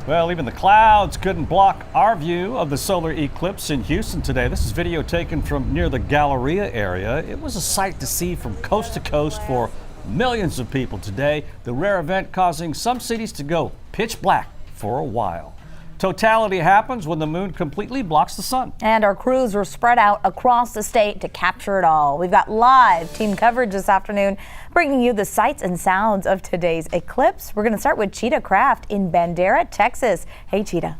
Well, even the clouds couldn't block our view of the solar eclipse in Houston today. This is video taken from near the Galleria area. It was a sight to see from coast to coast for millions of people today. The rare event causing some cities to go pitch black for a while. Totality happens when the moon completely blocks the sun. And our crews were spread out across the state to capture it all. We've got live team coverage this afternoon, bringing you the sights and sounds of today's eclipse. We're going to start with Cheetah Craft in Bandera, Texas. Hey, Cheetah.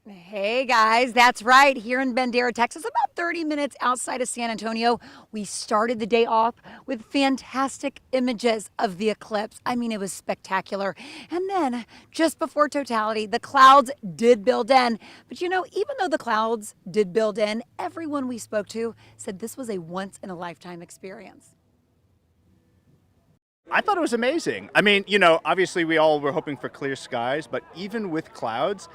Hey guys, that's right. Here in Bandera, Texas, about 30 minutes outside of San Antonio, we started the day off with fantastic images of the eclipse. I mean, it was spectacular. And then just before totality, the clouds did build in. But you know, even though the clouds did build in, everyone we spoke to said this was a once in a lifetime experience. I thought it was amazing. I mean, you know, obviously we all were hoping for clear skies, but even with clouds,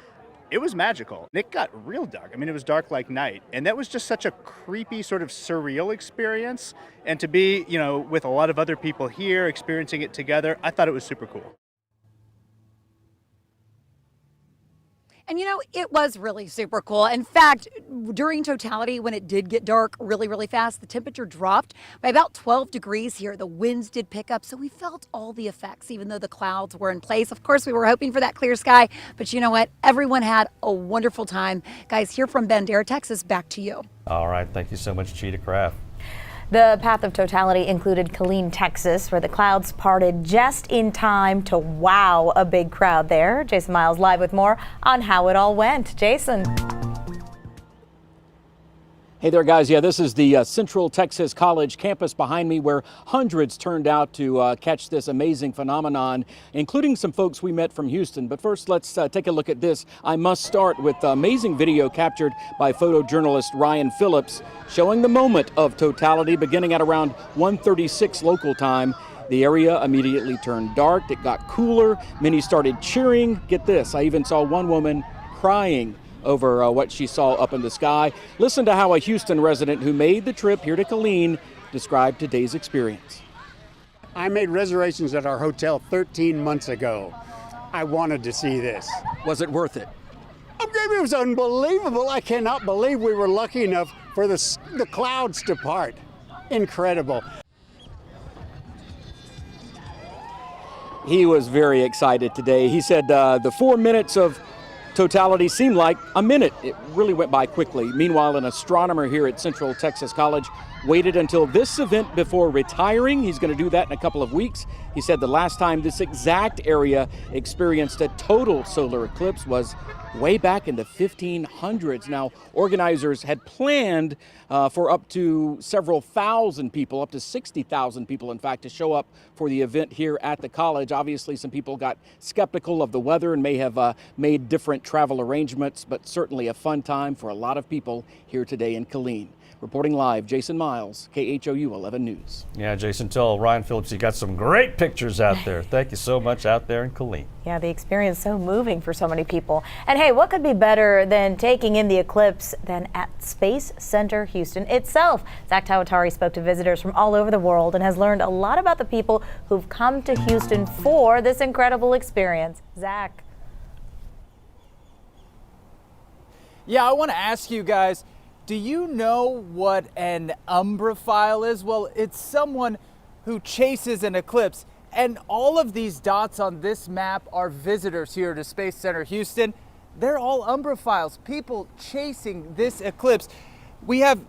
it was magical. It got real dark. I mean, it was dark like night. And that was just such a creepy, sort of surreal experience. And to be, you know, with a lot of other people here experiencing it together, I thought it was super cool. And you know, it was really super cool. In fact, during totality, when it did get dark really, really fast, the temperature dropped by about 12 degrees here. The winds did pick up, so we felt all the effects, even though the clouds were in place. Of course, we were hoping for that clear sky, but you know what? Everyone had a wonderful time. Guys, here from Bandera, Texas, back to you. All right, thank you so much, Cheetah Craft. The path of totality included Killeen, Texas, where the clouds parted just in time to wow a big crowd there. Jason Miles live with more on how it all went. Jason. Hey there, guys. Yeah, this is the Central Texas College campus behind me, where hundreds turned out to catch this amazing phenomenon, including some folks we met from Houston. But first, let's take a look at this. I must start with amazing video captured by photojournalist Ryan Phillips, showing the moment of totality beginning at around 1:36 local time. The area immediately turned dark. It got cooler. Many started cheering. Get this, I even saw one woman crying over what she saw up in the sky. Listen to how a Houston resident who made the trip here to Killeen described today's experience. I made reservations at our hotel 13 months ago. I wanted to see this. Was it worth it? It was unbelievable. I cannot believe we were lucky enough for the clouds to part. Incredible. He was very excited today. He said the 4 minutes of totality seemed like a minute. It really went by quickly. Meanwhile, an astronomer here at Central Texas College waited until this event before retiring. He's going to do that in a couple of weeks. He said the last time this exact area experienced a total solar eclipse was way back in the 1500s. Now, organizers had planned for up to several thousand people, up to 60,000 people, in fact, to show up for the event here at the college. Obviously, some people got skeptical of the weather and may have made different travel arrangements, but certainly a fun time for a lot of people here today in Killeen. Reporting live, Jason Miles, KHOU 11 News. Yeah, Jason, tell Ryan Phillips you got some great pictures out there. Thank you so much out there in Killeen. Yeah, the experience so moving for so many people. And hey, what could be better than taking in the eclipse than at Space Center Houston itself? Zach Tawatari spoke to visitors from all over the world and has learned a lot about the people who've come to Houston for this incredible experience. Zach. Yeah, I want to ask you guys, do you know what an umbraphile is? Well, it's someone who chases an eclipse. And all of these dots on this map are visitors here to Space Center Houston. They're all umbraphiles, people chasing this eclipse. We have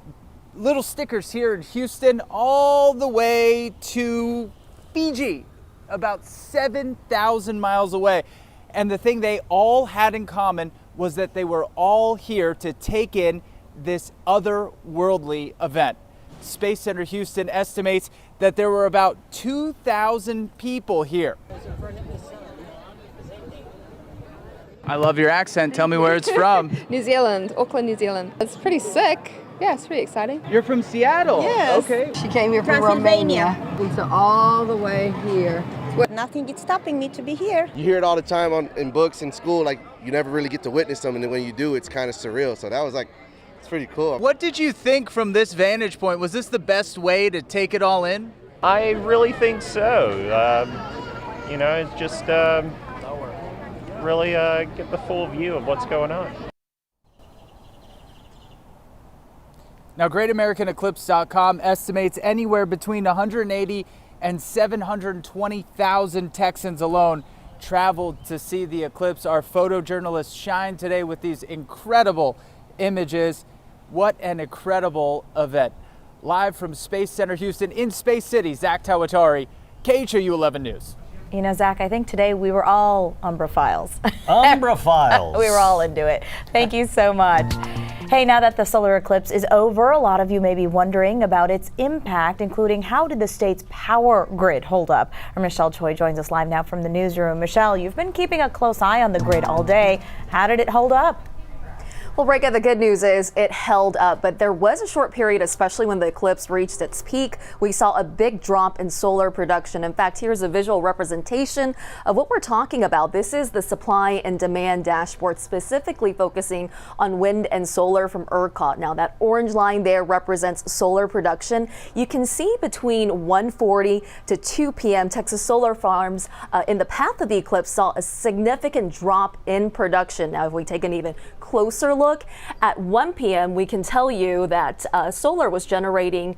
little stickers here in Houston all the way to Fiji, about 7,000 miles away. And the thing they all had in common was that they were all here to take in this otherworldly event. Space Center Houston estimates that there were about 2,000 people here. I love your accent. Tell me where it's from. New Zealand, Auckland, New Zealand. It's pretty sick. Yeah, it's pretty exciting. You're from Seattle? Yes. Okay. She came here from Romania. We saw all the way here. Nothing is stopping me to be here. You hear it all the time in books in school, like you never really get to witness them, and then when you do, it's kind of surreal. So that was like, it's pretty cool. What did you think from this vantage point? Was this the best way to take it all in? I really think so. You know, it's just really get the full view of what's going on. Now, GreatAmericanEclipse.com estimates anywhere between 180 and 720,000 Texans alone traveled to see the eclipse. Our photojournalists shine today with these incredible images. What an incredible event. Live from Space Center Houston in Space City, Zach Tawatari, KHOU 11 News. You know, Zach, I think today we were all Umbraphiles. Umbraphiles. We were all into it. Thank you so much. Hey, now that the solar eclipse is over, a lot of you may be wondering about its impact, including how did the state's power grid hold up? Our Michelle Choi joins us live now from the newsroom. Michelle, you've been keeping a close eye on the grid all day. How did it hold up? Well, Reka, the good news is it held up, but there was a short period, especially when the eclipse reached its peak. We saw a big drop in solar production. In fact, here's a visual representation of what we're talking about. This is the supply and demand dashboard, specifically focusing on wind and solar from ERCOT. Now, that orange line there represents solar production. You can see between 1:40 to 2 p.m., Texas solar farms in the path of the eclipse saw a significant drop in production. Now, if we take an even closer look at 1 p.m., we can tell you that solar was generating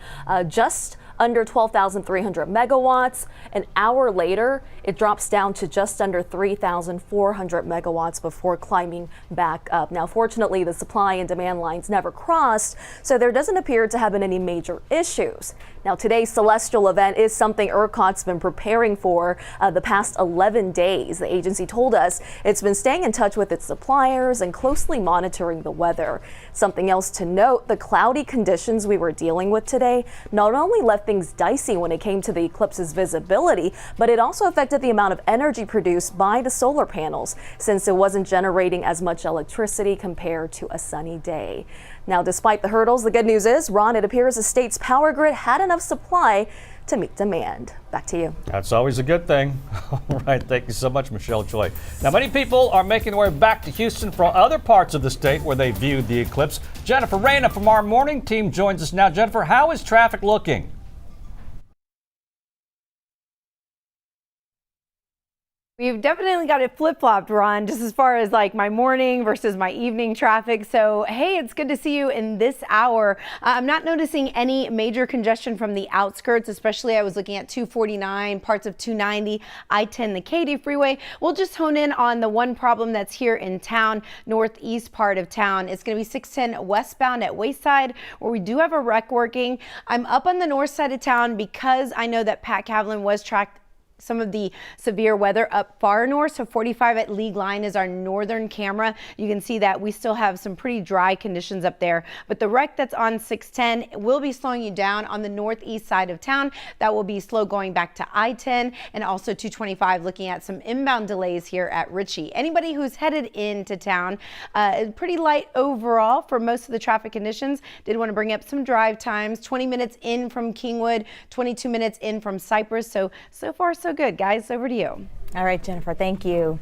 just under 12,300 megawatts. An hour later, it drops down to just under 3,400 megawatts before climbing back up. Now, fortunately, the supply and demand lines never crossed, so there doesn't appear to have been any major issues. Now, today's celestial event is something ERCOT's been preparing for the past 11 days. The agency told us it's been staying in touch with its suppliers and closely monitoring the weather. Something else to note, the cloudy conditions we were dealing with today not only left things dicey when it came to the eclipse's visibility, but it also affected the amount of energy produced by the solar panels, since it wasn't generating as much electricity compared to a sunny day. Now, despite the hurdles, the good news is, Ron, it appears the state's power grid had enough supply to meet demand. Back to you. That's always a good thing. All right, thank you so much, Michelle Choi. Now, many people are making their way back to Houston from other parts of the state where they viewed the eclipse. Jennifer Reyna from our morning team joins us now. Jennifer, how is traffic looking? We've definitely got it flip-flopped, Ron, just as far as like my morning versus my evening traffic. So, hey, it's good to see you in this hour. I'm not noticing any major congestion from the outskirts, especially I was looking at 249, parts of 290, I-10, the Katy freeway. We'll just hone in on the one problem that's here in town, northeast part of town. It's going to be 610 westbound at Wayside, where we do have a wreck working. I'm up on the north side of town because I know that Pat Kavlin was tracked some of the severe weather up far north. So 45 at League Line is our northern camera. You can see that we still have some pretty dry conditions up there, but the wreck that's on 610 will be slowing you down on the northeast side of town. That will be slow going back to I-10 and also 225, looking at some inbound delays here at Ritchie. Anybody who's headed into town, pretty light overall for most of the traffic conditions. Did want to bring up some drive times, 20 minutes in from Kingwood, 22 minutes in from Cypress. So far so good, guys. Over to you. All right, Jennifer, thank you.